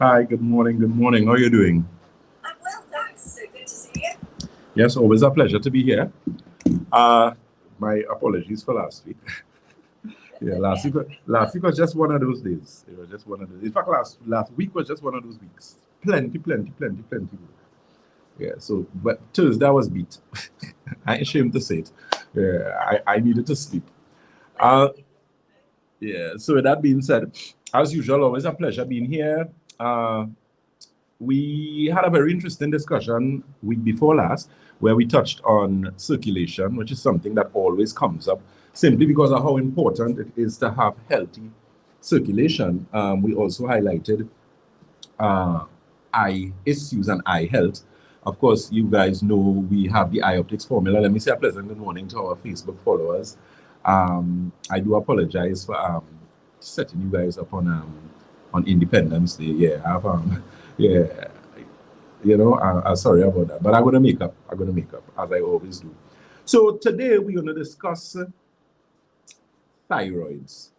Hi, good morning. Good morning. How are you doing? I'm well, thanks. So good to see you. Yes, always a pleasure to be here. Uh, my apologies for last week. Yeah, last week was just one of those days. It was just one of those. In fact, last week was just one of those weeks. Plenty. Yeah. So, but Thursday I was beat. I ain't ashamed to say it. Yeah, I needed to sleep. Uh, yeah. So with that being said, as usual, always a pleasure being here. Uh, we had a very interesting discussion week before last where we touched on circulation, which is something that always comes up simply because of how important it is to have healthy circulation. We also highlighted uh, eye issues and eye health. Of course, you guys know we have the eye optics formula. Let me say a pleasant good morning to our Facebook followers. I do apologize for setting you guys up on Independence Day. Yeah, yeah, sorry about that, but I'm gonna make up. I'm gonna make up as I always do. So today we're gonna discuss thyroids.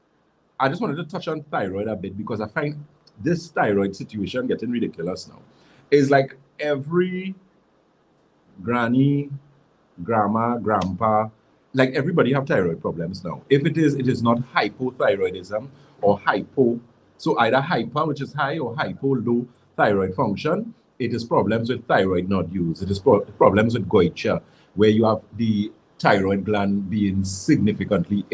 I just wanted to touch on thyroid a bit because I find this thyroid situation getting ridiculous now. It's like every granny, grandma, grandpa, like everybody have thyroid problems now. If it is not hypothyroidism or hypo. So either hyper, which is high, or hypo, low thyroid function. It is problems with thyroid nodules. It is problems with goitre, where you have the thyroid gland being significantly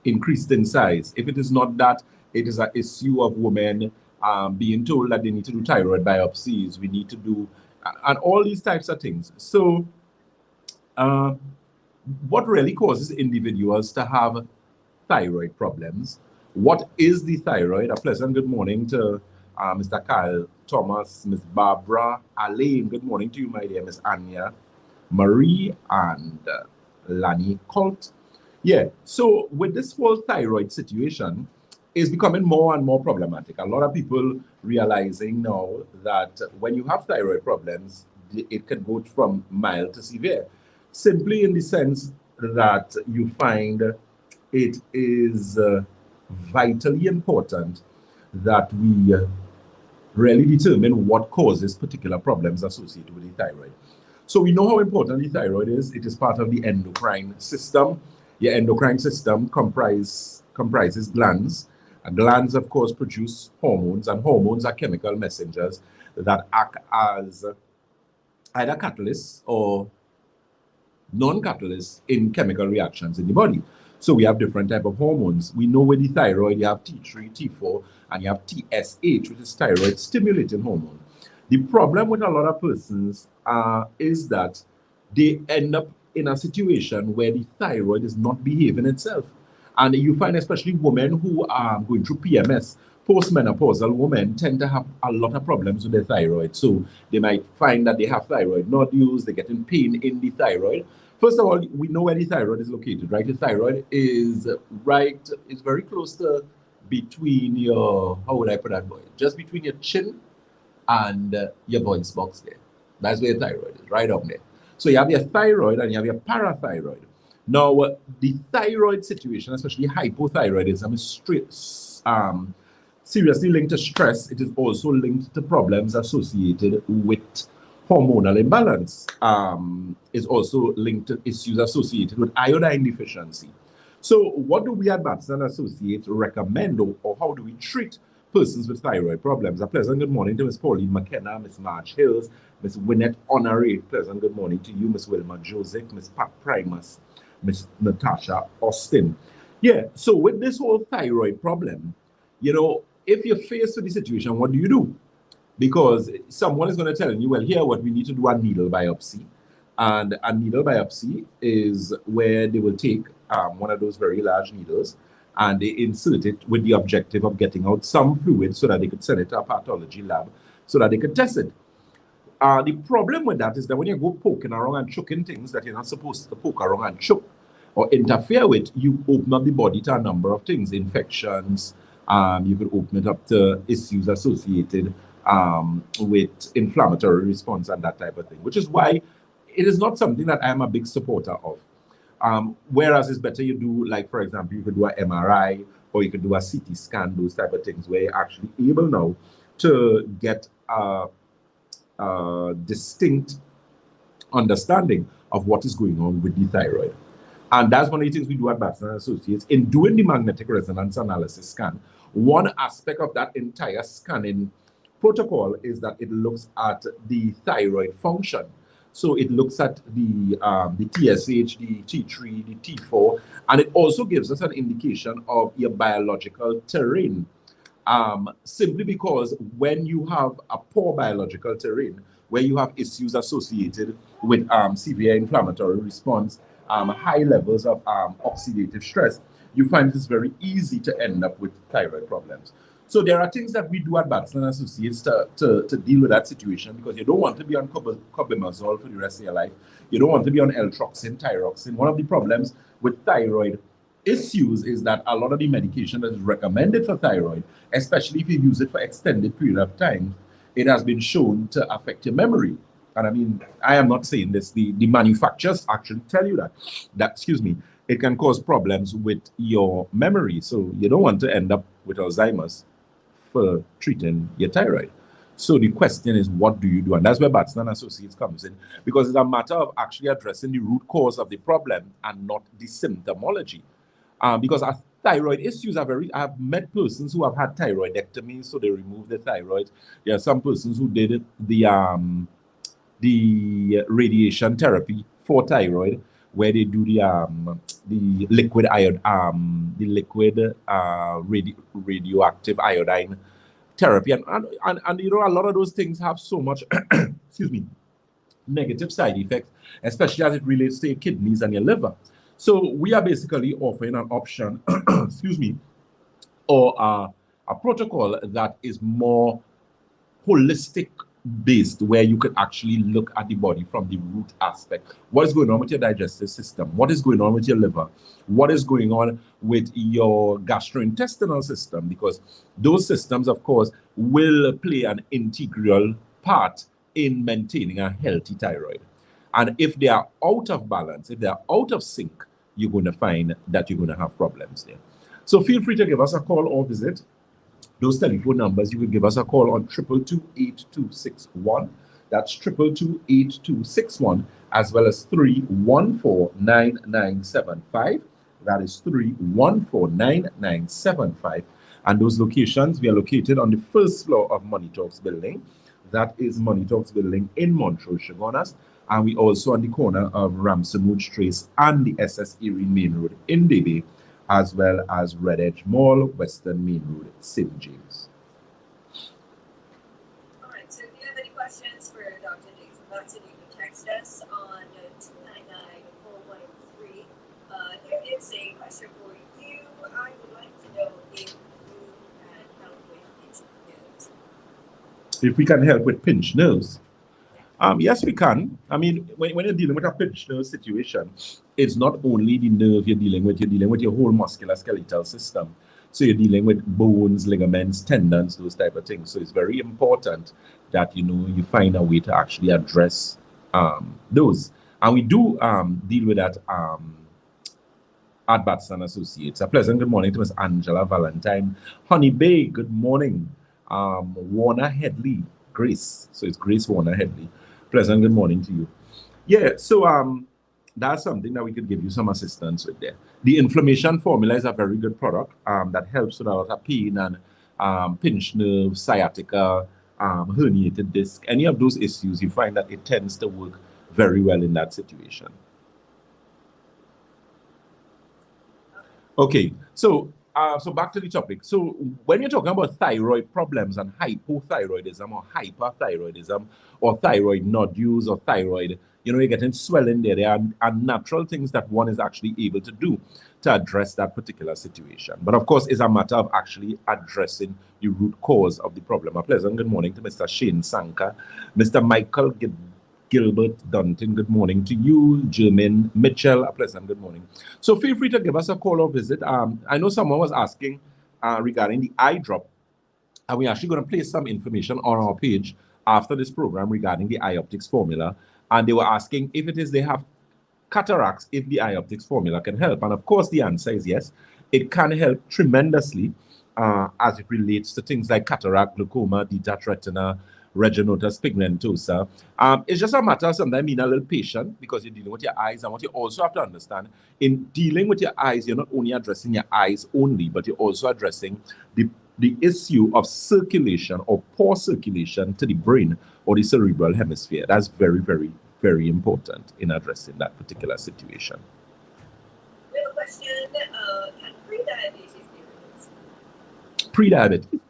increased in size. If it is not that, it is an issue of women being told that they need to do thyroid biopsies. We need to do, and all these types of things. So uh, what really causes individuals to have thyroid problems? What is the thyroid? A pleasant good morning to Mr. Kyle Thomas, Miss Barbara, Alain. Good morning to you, my dear Miss Anya, Marie, and Lani Colt. Yeah, so with this whole thyroid situation, is becoming more and more problematic. A lot of people realizing now that when you have thyroid problems, it can go from mild to severe, simply in the sense that you find it is vitally important that we really determine what causes particular problems associated with the thyroid. So we know how important the thyroid is. It is part of the endocrine system. Your endocrine system comprises glands. Glands, of course, produce hormones, and hormones are chemical messengers that act as either catalysts or non-catalysts in chemical reactions in the body. So we have different type of hormones. We know with the thyroid, you have T3, T4, and you have TSH, which is thyroid stimulating hormone. The problem with a lot of persons is that they end up in a situation where the thyroid is not behaving itself. And you find especially women who are going through PMS, postmenopausal women tend to have a lot of problems with their thyroid. So they might find that they have thyroid nodules, they're getting pain in the thyroid. First of all, we know where the thyroid is located, right? The thyroid is very close to between your, how would I put that, boy? Just between your chin and your voice box there. That's where your thyroid is, right up there. So you have your thyroid and you have your parathyroid. Now, the thyroid situation, especially hypothyroidism, is seriously linked to stress. It is also linked to problems associated with hormonal imbalance. Is also linked to issues associated with iodine deficiency. So, what do we at Batson Associates recommend, or how do we treat persons with thyroid problems? A pleasant good morning to Miss Pauline McKenna, Miss Marge Hills, Miss Winnet Honoré. Pleasant good morning to you, Miss Wilma Joseph, Miss Pat Primus, Miss Natasha Austin. Yeah, so with this whole thyroid problem, if you're faced with the situation, what do you do? Because someone is going to tell you, well, here, what we need to do a needle biopsy. And a needle biopsy is where they will take one of those very large needles and they insert it with the objective of getting out some fluid so that they could send it to a pathology lab so that they could test it. The problem with that is that when you go poking around and choking things that you're not supposed to poke around and choke or interfere with, you open up the body to a number of things, infections. You could open it up to issues associated with inflammatory response and that type of thing, which is why it is not something that I'm a big supporter of. Whereas it's better you do, like, for example, you could do an MRI or you can do a CT scan, those type of things, where you're actually able now to get a distinct understanding of what is going on with the thyroid. And that's one of the things we do at Batson and Associates. In doing the magnetic resonance analysis scan, one aspect of that entire scanning protocol is that it looks at the thyroid function. So it looks at the TSH, the T3, the T4, and it also gives us an indication of your biological terrain. Simply because when you have a poor biological terrain, where you have issues associated with severe inflammatory response, high levels of oxidative stress, you find it's very easy to end up with thyroid problems. So there are things that we do at Batson Associates to deal with that situation, because you don't want to be on cobimazole for the rest of your life. You don't want to be on L-troxin, thyroxine. One of the problems with thyroid issues is that a lot of the medication that is recommended for thyroid, especially if you use it for extended period of time, it has been shown to affect your memory. And I mean, I am not saying this, the manufacturers actually tell you that, excuse me, it can cause problems with your memory. So you don't want to end up with Alzheimer's for treating your thyroid. So the question is, what do you do? And that's where Batson Associates comes in, because it's a matter of actually addressing the root cause of the problem and not the symptomology. Because our thyroid issues are I've met persons who have had thyroidectomy, so they removed the thyroid. There are some persons who did the radiation therapy for thyroid, where they do the liquid radioactive iodine therapy, and you know, a lot of those things have so much excuse me, negative side effects, especially as it relates to your kidneys and your liver. So we are basically offering an option, excuse me, or a protocol that is more holistic based, where you can actually look at the body from the root aspect. What is going on with your digestive system? What is going on with your liver? What is going on with your gastrointestinal system? Because those systems, of course, will play an integral part in maintaining a healthy thyroid. And if they are out of balance, if they are out of sync, you're going to find that you're going to have problems there. So feel free to give us a call or visit those telephone numbers. You can give us a call on 222-8261. That's 222-8261, as well as 314-9975. That is 314-9975. And those locations, we are located on the first floor of Money Talks building. That is Money Talks building in Montrose, Chaguanas. And we also on the corner of Ramsamud Trace and the SS Erie Main Road in Debe, as well as Red Edge Mall, Western Main Road, St. James. All right, so if you have any questions for Dr. Batson, you can text us on 299-4113. There is a question for you. I would like to know if you can help with pinched nerves. If we can help with pinched nerves? Yes, we can. I mean, when you're dealing with a pinched nerve situation, it's not only the nerve you're dealing with your whole musculoskeletal system. So you're dealing with bones, ligaments, tendons, those type of things. So it's very important that, you know, you find a way to actually address those. And we do deal with that at Batson Associates. A pleasant good morning to Miss Angela Valentine. Honey Bay, good morning. Warner Headley, Grace. So it's Grace Warner Headley. Pleasant good morning to you. Yeah, so that's something that we could give you some assistance with there. The inflammation formula is a very good product that helps with a lot of pain and pinched nerve, sciatica, herniated disc, any of those issues. You find that it tends to work very well in that situation. Okay, so back to the topic. So when you're talking about thyroid problems and hypothyroidism or hyperthyroidism or thyroid nodules or thyroid, you know, you're getting swelling there. There are natural things that one is actually able to do to address that particular situation. But of course, it's a matter of actually addressing the root cause of the problem. A pleasant good morning to Mr. Shane Sanka, Mr. Michael Gilbert Dunton, good morning to you. Jermaine Mitchell, a pleasant good morning. So feel free to give us a call or visit. I know someone was asking regarding the eye drop, and we're actually going to place some information on our page after this program regarding the eye optics formula. And they were asking if it is they have cataracts, if the eye optics formula can help. And of course, the answer is yes. it can help tremendously as it relates to things like cataract, glaucoma, detached retina, retinosis pigmentosa. It's just a matter of sometimes being a little patient because you're dealing with your eyes. And what you also have to understand, in dealing with your eyes, you're not only addressing your eyes only, but you're also addressing the issue of circulation or poor circulation to the brain or the cerebral hemisphere. That's very, very, very important in addressing that particular situation. We have a question. Can pre-diabetes be reversed? Pre-diabetes?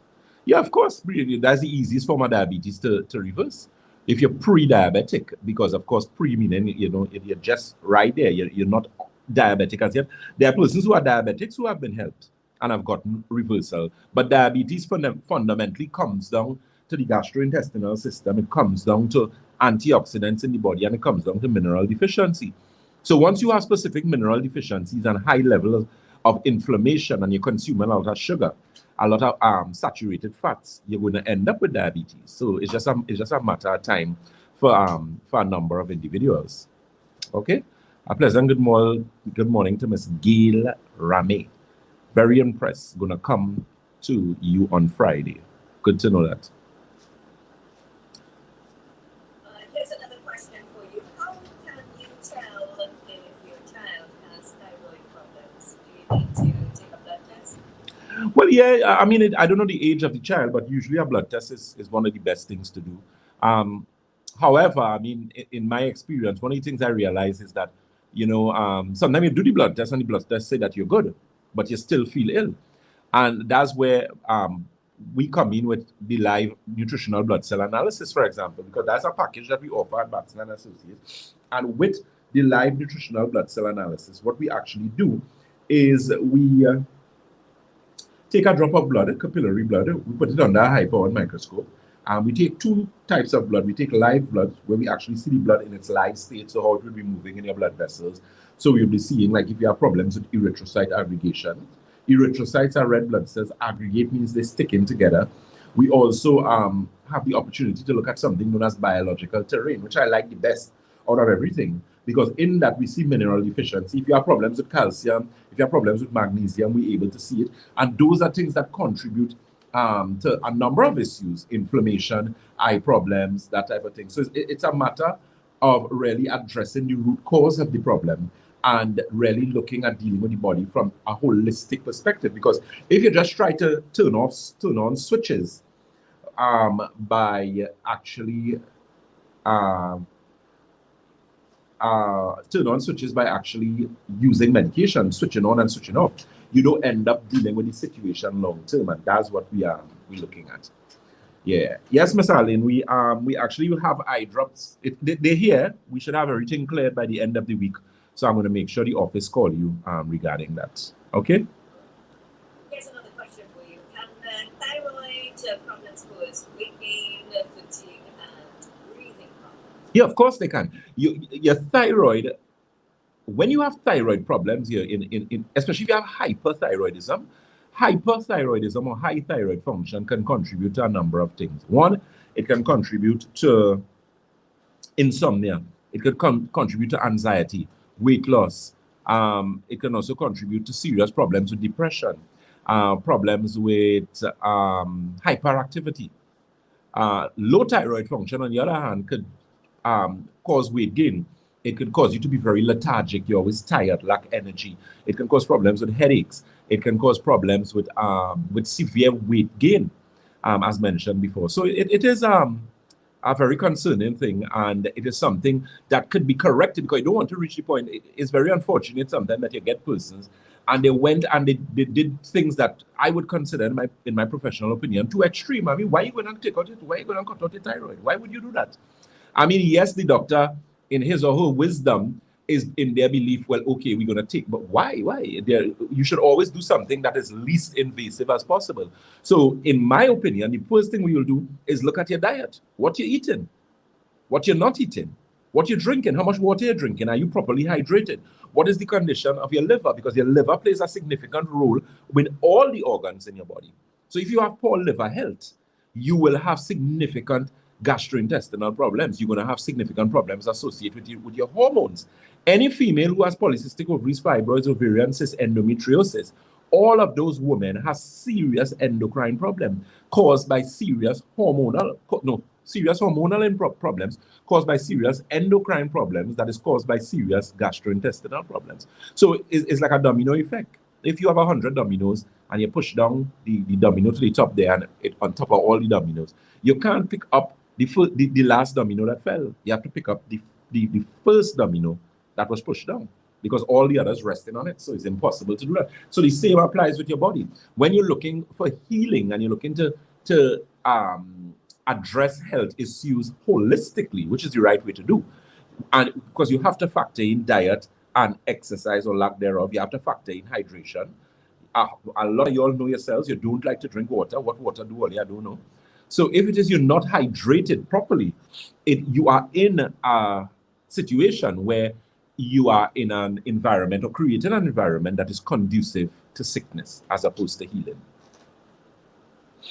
Yeah, of course. That's the easiest form of diabetes to reverse. If you're pre-diabetic, because of course pre meaning, you're just right there. You're not diabetic as yet. There are persons who are diabetics who have been helped and have gotten reversal. But diabetes fundamentally comes down to the gastrointestinal system. It comes down to antioxidants in the body, and it comes down to mineral deficiency. So once you have specific mineral deficiencies and high levels of inflammation, and you're consuming a lot of sugar, a lot of saturated fats, you're going to end up with diabetes. So it's just a matter of time for a number of individuals. Okay. A pleasant good morning to Miss Gail Rame. Very impressed. Gonna come to you on Friday. Good to know that. Here's another question for you. How can you tell if your child has thyroid problems? Do you need to take a blood test? Well, yeah, I mean, I don't know the age of the child, but usually a blood test is one of the best things to do. However, I mean, in my experience, one of the things I realize is that, sometimes you do the blood test and the blood test say that you're good, but you still feel ill. And that's where we come in with the live nutritional blood cell analysis, for example, because that's a package that we offer at Batson and Associates. And with the live nutritional blood cell analysis, what we actually do is we take a drop of blood, a capillary blood, we put it under a high-powered microscope, and we take two types of blood. We take live blood, where we actually see the blood in its live state, so how it will be moving in your blood vessels. So we'll be seeing, like, if you have problems with erythrocyte aggregation. Erythrocytes are red blood cells. Aggregate means they stick in together. We also have the opportunity to look at something known as biological terrain, which I like the best out of everything, because in that we see mineral deficiency. If you have problems with calcium, if you have problems with magnesium, we're able to see it. And those are things that contribute to a number of issues: inflammation, eye problems, that type of thing. So it's a matter of really addressing the root cause of the problem and really looking at dealing with the body from a holistic perspective. Because if you just try to turn on switches by actually turn on switches by actually using medication, switching on and switching off, you don't end up dealing with the situation long term, and that's what we're looking at. Yeah. Yes, Miss Arlene, we actually will have eye drops. They're here. We should have everything cleared by the end of the week. So I'm going to make sure the office call you regarding that. Okay? Here's another question for you. Can thyroid problems cause weight gain, fatigue, and breathing problems? Yeah, of course they can. Your thyroid, when you have thyroid problems, especially if you have hyperthyroidism or high thyroid function can contribute to a number of things. One, it can contribute to insomnia. It could contribute to anxiety, weight loss. It can also contribute to serious problems with depression, problems with hyperactivity. Low thyroid function, on the other hand, could cause weight gain. It could cause you to be very lethargic. You're always tired, lack energy. It can cause problems with headaches. It can cause problems with severe weight gain, as mentioned before. So it is a very concerning thing, and it is something that could be corrected, because you don't want to reach the point. It's very unfortunate sometimes that you get persons and they went and they did things that I would consider, in my professional opinion, too extreme. I mean, why are you going to take out it? Why are you going to cut out the thyroid? Why would you do that? I mean, yes, the doctor, in his or her wisdom, is in their belief, well, okay, we're going to take, but why? You should always do something that is least invasive as possible. So in my opinion, the first thing we will do is look at your diet, what you're eating, what you're not eating, what you're drinking, how much water you're drinking, are you properly hydrated? What is the condition of your liver? Because your liver plays a significant role with all the organs in your body. So if you have poor liver health, you will have significant gastrointestinal problems. You're going to have significant problems associated with your hormones. Any female who has polycystic ovaries, fibroids, ovarian cysts, endometriosis, all of those women have serious endocrine problems caused by serious hormonal problems caused by serious endocrine problems that is caused by serious gastrointestinal problems. So it's like a domino effect. If you have 100 dominoes and you push down the domino to the top there and on top of all the dominoes, you can't pick up the last domino that fell. You have to pick up the first domino that was pushed down, because all the others resting on it. So it's impossible to do that. So the same applies with your body. When you're looking for healing and you're looking to address health issues holistically, which is the right way to do, and because you have to factor in diet and exercise or lack thereof, you have to factor in hydration. A lot of you all know yourselves, you don't like to drink water. What water do all you? I don't know. So if it is you're not hydrated properly, you are in a situation where you are in an environment or creating an environment that is conducive to sickness as opposed to healing.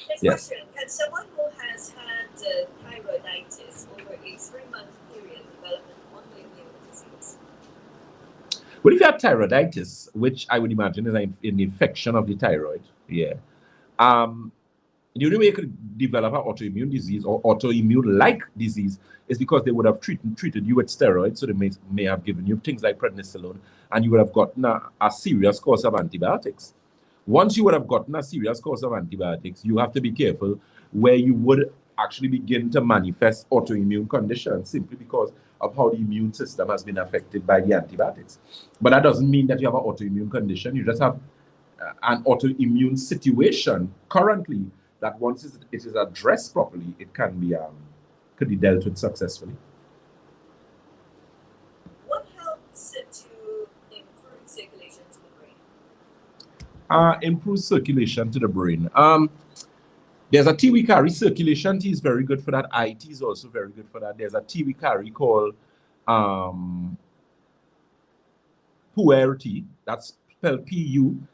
Next question. Can someone who has had thyroiditis over a 3-month period develop an autoimmune disease? Well, if you have thyroiditis, which I would imagine is an infection of the thyroid, the only way you could develop an autoimmune disease or autoimmune-like disease is because they would have treated you with steroids, so they may have given you things like prednisolone, and you would have gotten a serious course of antibiotics. Once you would have gotten a serious course of antibiotics, you have to be careful where you would actually begin to manifest autoimmune conditions simply because of how the immune system has been affected by the antibiotics. But that doesn't mean that you have an autoimmune condition. You just have an autoimmune situation currently that once it is addressed properly, it can be could be dealt with successfully. What helps to improve circulation to the brain? Improve circulation to the brain. There's a tea we carry. Circulation tea is very good for that. Eye tea is also very good for that. There's a tea we carry called pu'er tea. That's spelled P-U-ERH.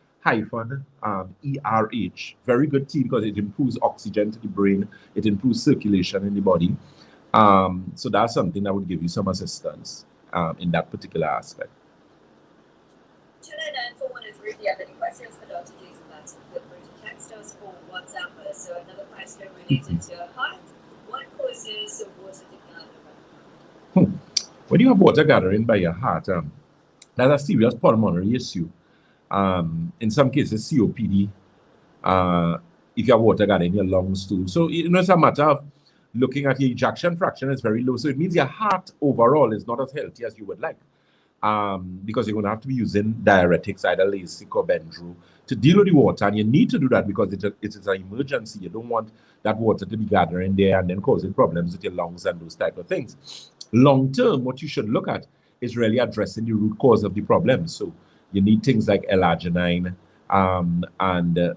Very good tea because it improves oxygen to the brain. It improves circulation in the body. So that's something that would give you some assistance in that particular aspect. 299-413. If you have any questions for Dr. Batson, feel free to text us or WhatsApp us. So another question related to heart. What causes water to gather? When you have water gathering by your heart, that's a serious pulmonary issue. In some cases, COPD, if you have water gathering in your lungs too. So, it's a matter of looking at your ejection fraction is very low. So it means your heart overall is not as healthy as you would like. Because you're going to have to be using diuretics, either Lasix or Benadryl, to deal with the water. And you need to do that because it is an emergency. You don't want that water to be gathering there and then causing problems with your lungs and those type of things. Long term, what you should look at is really addressing the root cause of the problem. So you need things like L-arginine, and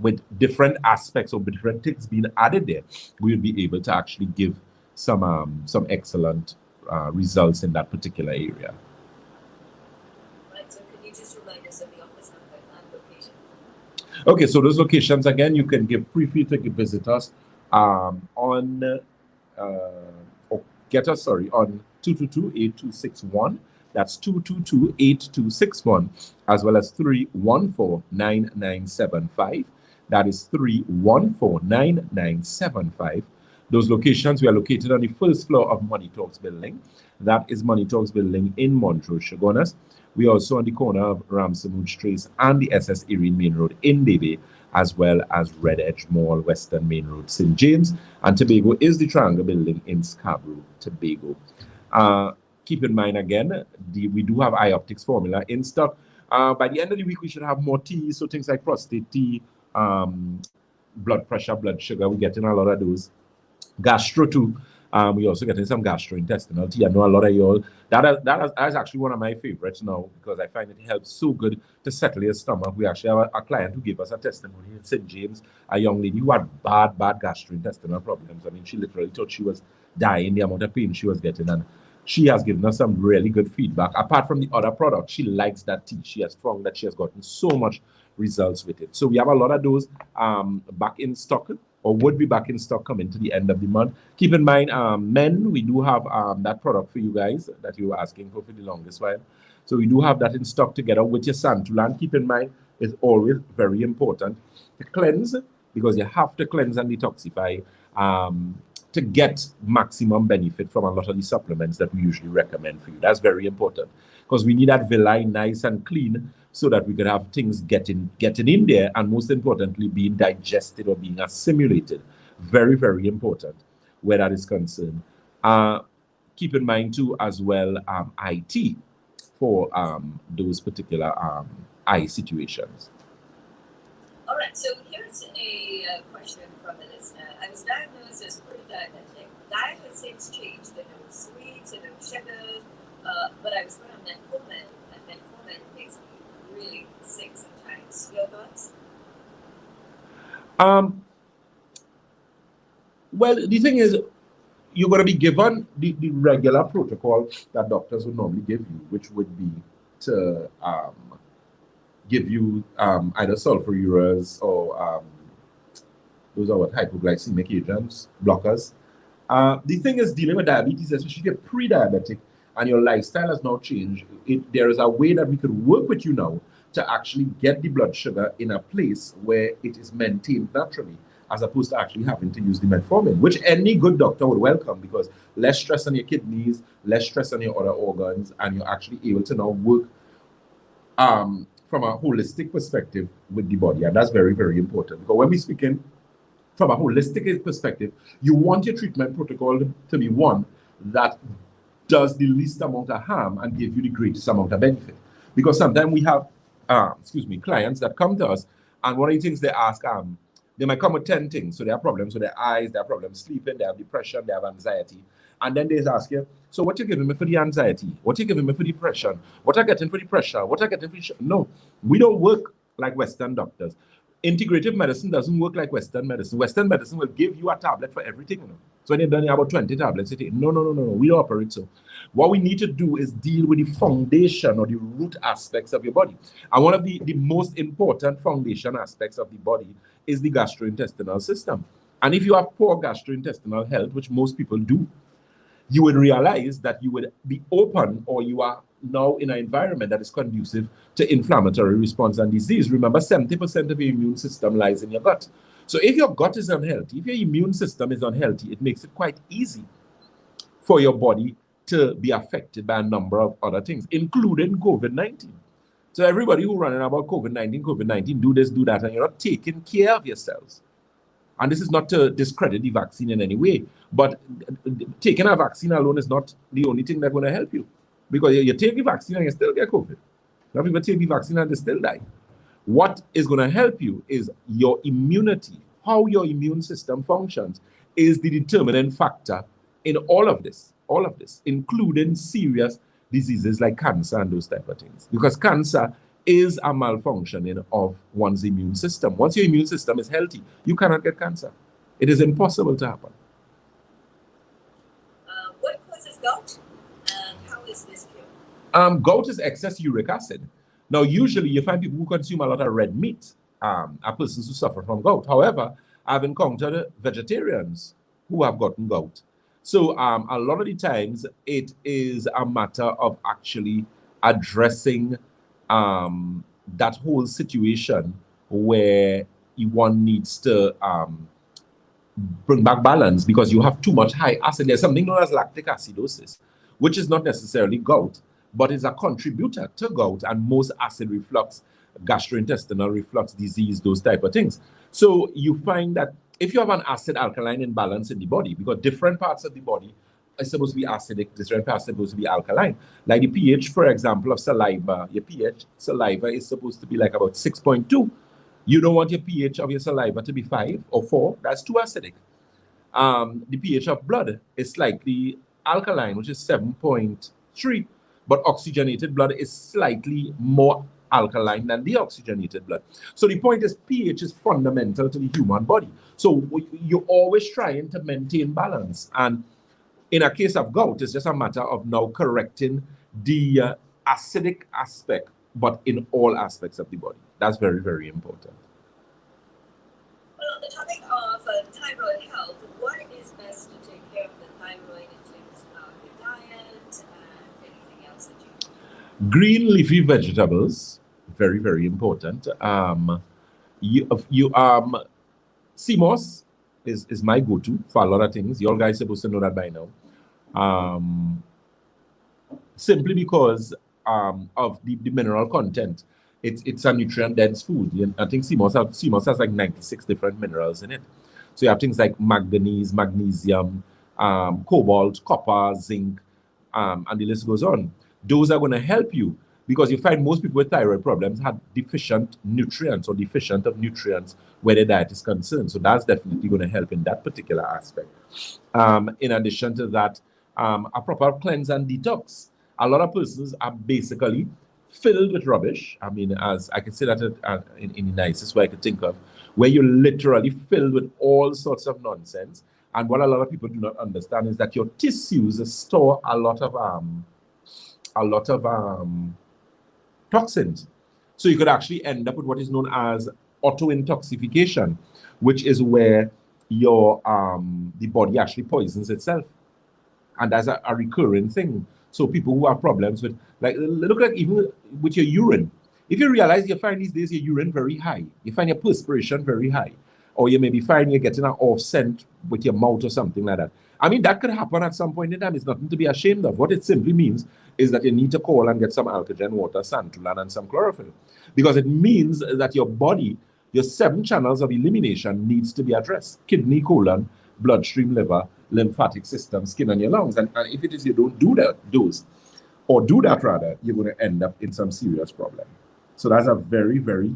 with different aspects or different things being added there, we'll be able to actually give some excellent results in that particular area. Right, so can you just remind us of the office number and location? Okay, so those locations, again, you can feel free to visit us on 222-8261. That's 222-8261, as well as 314-9975. That is 314-9975. Those locations, we are located on the first floor of Money Talks building. That is Money Talks building in Montrose, Chaguanas. We are also on the corner of Ramsey Trace and the SS Erin Main Road in Debe, as well as Red Edge Mall, Western Main Road, St. James. And Tobago is the Triangle building in Scarborough, Tobago. Keep in mind, again, we do have eye optics formula in stock. By the end of the week, we should have more tea, so things like prostate tea, blood pressure, blood sugar, we're getting a lot of those. Gastro too. We're also getting some gastrointestinal tea. I know a lot of y'all. That is actually one of my favorites now because I find it helps so good to settle your stomach. We actually have a client who gave us a testimony in St. James, a young lady who had bad gastrointestinal problems. I mean, she literally thought she was dying, the amount of pain she was getting. And she has given us some really good feedback. Apart from the other products, she likes that tea. She has found that she has gotten so much results with it. So we have a lot of those back in stock, or would be back in stock coming to the end of the month. Keep in mind, men, we do have that product for you guys that you were asking for the longest while. So we do have that in stock together with your Santulan. Keep in mind, is always very important to cleanse, because you have to cleanse and detoxify to get maximum benefit from a lot of the supplements that we usually recommend for you. That's very important, because we need that villi nice and clean so that we can have things getting in there, and most importantly, being digested or being assimilated. Very, very important where that is concerned. Keep in mind too as well IT for those particular eye situations. All right, so here's a question from a listener. I was diagnosed as pre-diabetic. Diet has since changed. There are no sweets and no sugars, but I was put on metformin, and metformin makes me really sick sometimes. Your thoughts? Well, the thing is, you're going to be given the regular protocol that doctors would normally give you, which would be to give you either sulfururous or those are what, hypoglycemic agents, blockers. The thing is, dealing with diabetes, especially if you're pre-diabetic and your lifestyle has now changed, there is a way that we could work with you now to actually get the blood sugar in a place where it is maintained naturally, as opposed to actually having to use the metformin, which any good doctor would welcome, because less stress on your kidneys, less stress on your other organs, and you're actually able to now work from a holistic perspective with the body. And that's very, very important, because when we're speaking from a holistic perspective, you want your treatment protocol to be one that does the least amount of harm and give you the greatest amount of benefit. Because sometimes we have, clients that come to us, and one of the things they ask, they might come with 10 things. So they have problems with their eyes, they have problems sleeping, they have depression, they have anxiety. And then they ask you, so what you giving me for the anxiety? What you giving me for depression? What I getting for the pressure? What I getting for the No, we don't work like Western doctors. Integrative medicine doesn't work like Western medicine. Western medicine will give you a tablet for everything. So when you're done, you have about 20 tablets. No. We don't operate so. What we need to do is deal with the foundation or the root aspects of your body. And one of the most important foundation aspects of the body is the gastrointestinal system. And if you have poor gastrointestinal health, which most people do, you would realize that you would be open, or you are now in an environment that is conducive to inflammatory response and disease. Remember, 70% of your immune system lies in your gut. So if your gut is unhealthy, if your immune system is unhealthy, it makes it quite easy for your body to be affected by a number of other things, including COVID-19. So everybody who running about COVID-19, do this, do that, and you're not taking care of yourselves. And this is not to discredit the vaccine in any way, but taking a vaccine alone is not the only thing that's going to help you, because you take the vaccine and you still get COVID. Some people take the vaccine and they still die. What is going to help you is your immunity. How your immune system functions is the determinant factor in all of this, including serious diseases like cancer and those type of things. Because cancer is a malfunctioning of one's immune system. Once your immune system is healthy, you cannot get cancer. It is impossible to happen. What causes gout, and how is this cured? Gout is excess uric acid. Now, usually you find people who consume a lot of red meat are persons who suffer from gout. However, I've encountered vegetarians who have gotten gout. So a lot of the times it is a matter of actually addressing that whole situation where one needs to bring back balance, because you have too much high acid. There's something known as lactic acidosis, which is not necessarily gout, but is a contributor to gout and most acid reflux, gastrointestinal reflux disease, those type of things. So you find that if you have an acid alkaline imbalance in the body, because different parts of the body are supposed to be acidic, different parts are supposed to be alkaline. Like the pH, for example, of saliva, your pH saliva is supposed to be like about 6.2. You don't want your pH of your saliva to be 5 or 4. That's too acidic. The pH of blood is slightly alkaline, which is 7.3. But oxygenated blood is slightly more alkaline than deoxygenated blood. So the point is, pH is fundamental to the human body. So you're always trying to maintain balance. And in a case of gout, it's just a matter of now correcting the acidic aspect, but in all aspects of the body. That's very, very important. Well, on the topic of thyroid health, what is best to take care of the thyroid in terms of your diet and anything else that you do? Green leafy vegetables, very, very important. CMOS is my go-to for a lot of things. You all guys supposed to know that by now. Simply because of the mineral content. It's a nutrient-dense food. I think CMOS has like 96 different minerals in it. So you have things like manganese, magnesium, cobalt, copper, zinc, and the list goes on. Those are going to help you because you find most people with thyroid problems have deficient nutrients or deficient of nutrients where their diet is concerned. So that's definitely going to help in that particular aspect. In addition to that, a proper cleanse and detox. A lot of persons are basically filled with rubbish. I mean, as I can say that in the nicest way I could think of, where you're literally filled with all sorts of nonsense. And what a lot of people do not understand is that your tissues store a lot of toxins. So you could actually end up with what is known as autointoxification, which is where your the body actually poisons itself. And that's a recurring thing. So people who have problems with, like, look like even with your urine. If you realize you find these days your urine very high, you find your perspiration very high, or you maybe find you're getting an off scent with your mouth or something like that. I mean, that could happen at some point in time. It's nothing to be ashamed of. What it simply means is that you need to call and get some alkagen water, santulan, and some chlorophyll. Because it means that your body, your 7 channels of elimination needs to be addressed. Kidney, colon, bloodstream, liver, lymphatic system, skin, and your lungs. And if it is you don't do that, you're going to end up in some serious problem. So that's a very, very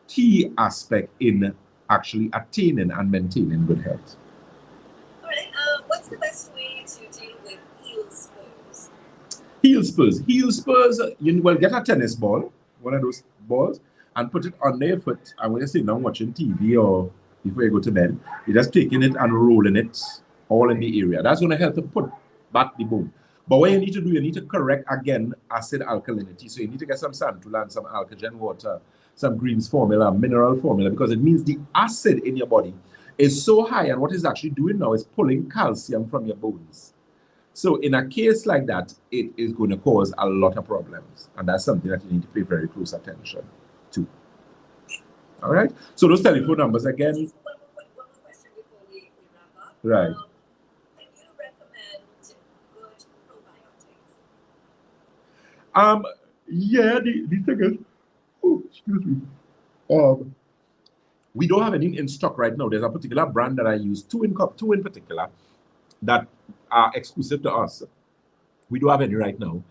key aspect in actually attaining and maintaining good health. All right. What's the best way to deal with heel spurs? Heel spurs. Heel spurs, you will get a tennis ball, one of those balls, and put it under your foot. And when you're sitting down watching TV or before you go to bed, you're just taking it and rolling it all in the area. That's going to help to put back the bone. But what you need to do, you need to correct, again, acid alkalinity. So you need to get some santulan, some alkagen water, some greens formula, mineral formula, because it means the acid in your body is so high. And what it's actually doing now is pulling calcium from your bones. So in a case like that, it is going to cause a lot of problems. And that's something that you need to pay very close attention to. All right? So those telephone numbers again. One more question before we wrap up. Right. Can you recommend good probiotics? Yeah, the thing is, oh, excuse me. We don't have any in stock right now. There's a particular brand that I use, two in particular, that are exclusive to us. We don't have any right now.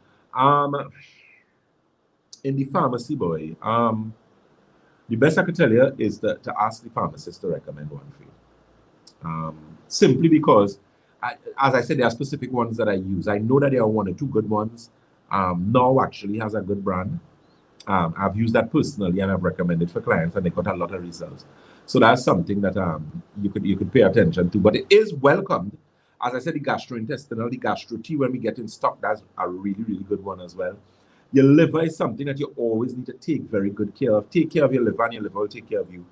In the pharmacy, boy, the best I could tell you is to ask the pharmacist to recommend one for you. Simply because, as I said, there are specific ones that I use. I know that there are 1 or 2 good ones. Now actually has a good brand. I've used that personally and I've recommended for clients, and they got a lot of results. So that's something that you could pay attention to. But it is welcomed. As I said, the gastrointestinal, the gastro tea, when we get in stock, that's a really, really good one as well. Your liver is something that you always need to take very good care of. Take care of your liver, and your liver will take care of you,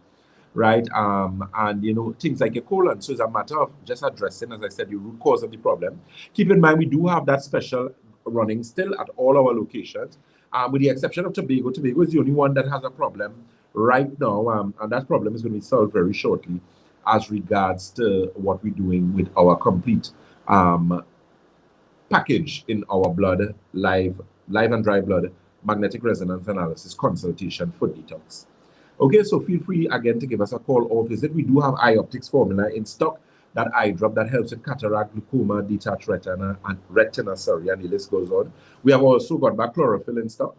right? And things like your colon. So it's a matter of just addressing, as I said, the root cause of the problem. Keep in mind, we do have that special running still at all our locations, with the exception of Tobago. Tobago is the only one that has a problem right now, and that problem is going to be solved very shortly as regards to what we're doing with our complete package in our blood, live and dry blood, magnetic resonance analysis, consultation, food detox. Okay, so feel free again to give us a call or visit. We do have eye optics formula in stock, that eye drop that helps with cataract, glaucoma, detached retina, and the list goes on. We have also got back chlorophyll in stock.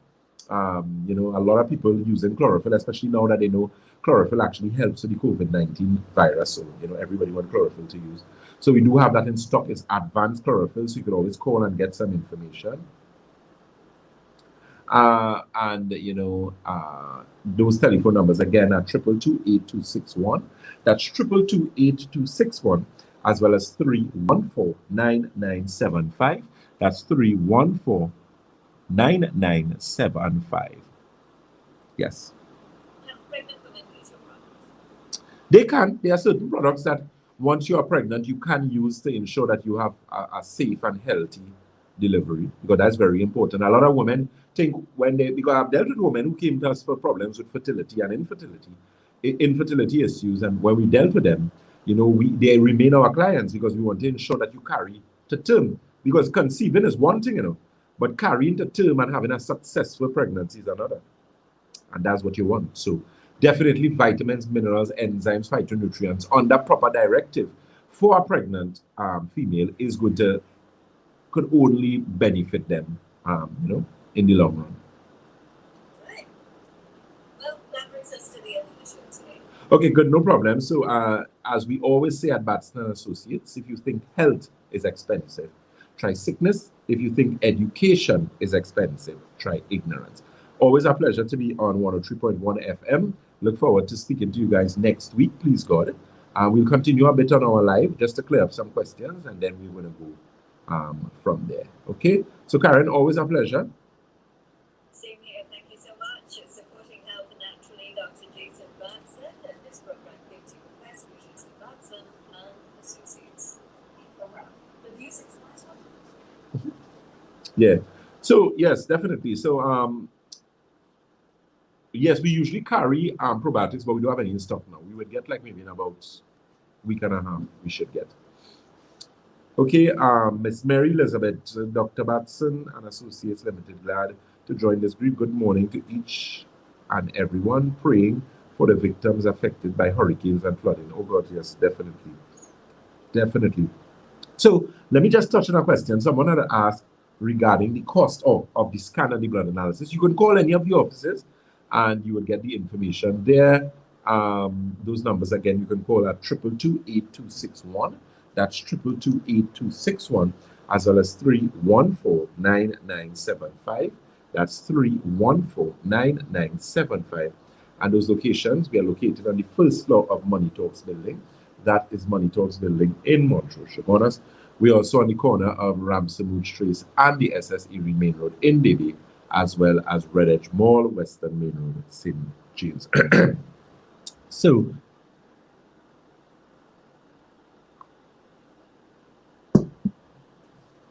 A lot of people using chlorophyll, especially now that they know chlorophyll actually helps with the COVID-19 virus. So, everybody wants chlorophyll to use. So we do have that in stock. It's advanced chlorophyll, so you can always call and get some information. Those telephone numbers again are 222-8261. That's 222-8261, as well as 314-9975. That's 314-9975. Yes. Can pregnant women use your products? They can. There are certain products that once you are pregnant, you can use to ensure that you have a safe and healthy delivery, because that's very important. A lot of women think when they, because I've dealt with women who came to us for problems with fertility and infertility issues, and when we dealt with them, they remain our clients because we want to ensure that you carry to term. Because conceiving is one thing, but carrying to term and having a successful pregnancy is another. And that's what you want. So definitely vitamins, minerals, enzymes, phytonutrients under proper directive for a pregnant female is going to could only benefit them, in the long run. Right. Well, that brings us to the end of the show today. Okay, good, no problem. So as we always say at Batson and Associates, if you think health is expensive, try sickness. If you think education is expensive, try ignorance. Always a pleasure to be on 103.1 FM. Look forward to speaking to you guys next week, please God. We'll continue a bit on our live just to clear up some questions, and then we're going to go from there. Okay? So, Karen, always a pleasure. Same here. Thank you so much. Supporting health naturally, Dr. Batson, and this program came to you by Batson and Associates. The views expressed. Yeah. So, yes, definitely. So, yes, we usually carry probiotics, but we don't have any in stock now. We would get like maybe in about a week and a half, we should get. Okay, Miss Mary Elizabeth, Dr. Batson and Associates Limited, glad to join this group. Good morning to each and everyone, praying for the victims affected by hurricanes and flooding. Oh God, yes, definitely. Definitely. So let me just touch on a question someone had asked regarding the cost of the scan and the blood analysis. You can call any of the offices and you will get the information there. Those numbers again, you can call at 222-8261. That's 222-8261, as well as 314-9975. That's 314-9975. And those locations, we are located on the first floor of Money Talks building. That is Money Talks building in Montreal, Chabonas. We are also on the corner of Ramsey Trace and the SSE Main Road in Davie, as well as Red Edge Mall, Western Main Road, St. James. So,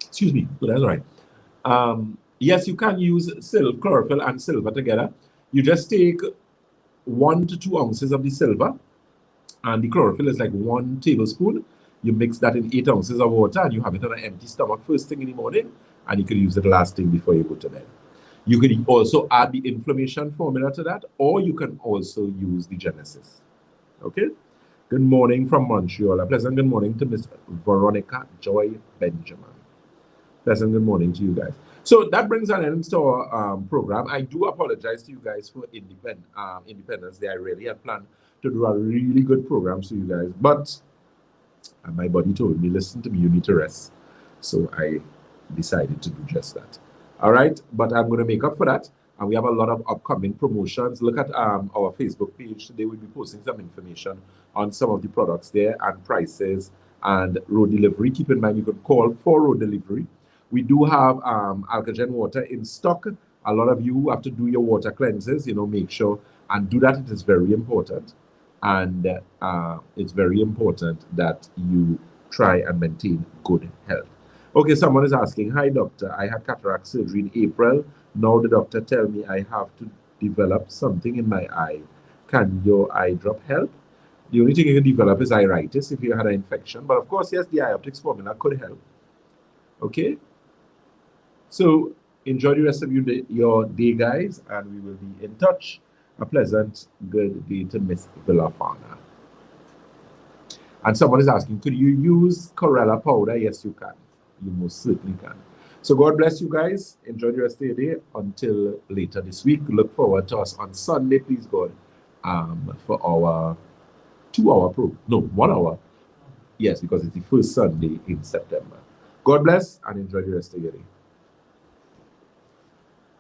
excuse me, so that's all right. Yes, you can use chlorophyll and silver together. You just take 1 to 2 ounces of the silver, and the chlorophyll is like 1 tablespoon. You mix that in 8 ounces of water, and you have it on an empty stomach first thing in the morning, and you can use it last thing before you go to bed. You can also add the inflammation formula to that, or you can also use the Genesis. Okay? Good morning from Montreal. A pleasant good morning to Miss Veronica Joy Benjamin. Pleasant good morning to you guys. So that brings an end to our program. I do apologize to you guys for Independence Day. I really had planned to do a really good program to you guys, but my body told me, listen to me, you need to rest. So I decided to do just that. All right, but I'm going to make up for that. And we have a lot of upcoming promotions. Look at our Facebook page. Today we'll be posting some information on some of the products there and prices and road delivery. Keep in mind, you can call for road delivery. We do have Alkagen water in stock. A lot of you have to do your water cleanses, make sure and do that. It is very important. And it's very important that you try and maintain good health. Okay, someone is asking, hi doctor, I had cataract surgery in April. Now the doctor tell me I have to develop something in my eye. Can your eye drop help? The only thing you can develop is iritis if you had an infection. But of course, yes, the Ioptix formula could help. Okay? So enjoy the rest of your day, guys, and we will be in touch. A pleasant, good day to Miss Villafana. And someone is asking, could you use chlorella powder? Yes, you can. You most certainly can. So God bless you guys. Enjoy the rest of your day until later this week. Look forward to us on Sunday, please God, for our 2-hour program. No, 1 hour. Yes, because it's the first Sunday in September. God bless and enjoy the rest of your day.